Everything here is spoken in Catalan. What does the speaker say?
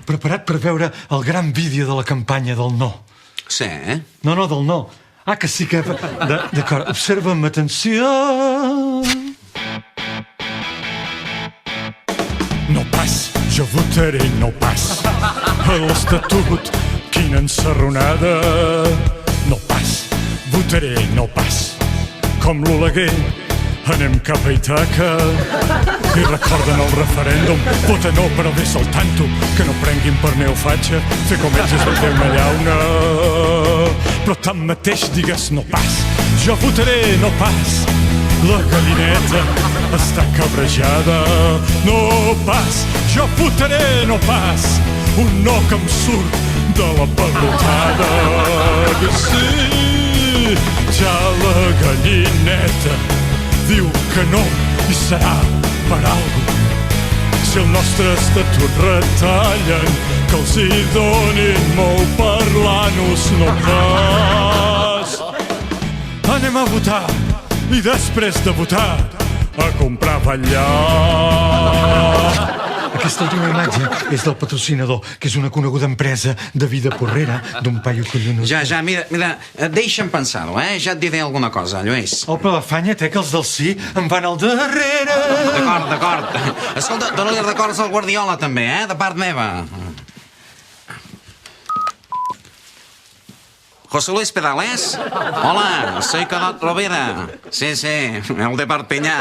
preparat per veure el gran vídeo de la campanya del no. Sí, eh? No, del no. Ah, que sí que... D'acord, observa amb atenció. No pas, jo votaré no pas. A l'Estatut, quina ensarronada. No pas, votaré no pas. Com l'Oleguer, anem cap a Ítaca. I recorden el referèndum, vota no però ves al tanto, que no prenguin per neofatxa, fer com ells és fer una llauna. Però tanmateix digues no pas, jo votaré no pas. La gallineta està cabrejada. No pas, jo votaré no pas. Un no que em surt de la pelotada. Que sí, ja la gallineta diu que no i serà per algo. Si el nostre estatut retallen, que els hi donin molt per l'anus, no pas. Anem a votar i després de votar a comprar ballar. Aquesta última imatge és del patrocinador, que és una coneguda empresa de vida porrera, d'un paio collonut. Ja, mira, deixa'm pensar-ho, eh? Ja et diré alguna cosa, Lluís. Oh, però afanya, que els del sí em van al darrere. D'acord. Escolta, dona-li records al Guardiola, també, eh? De part meva. José Luis Pedales? Hola, soy Carot Rovira. Sí, el de Perpinyà.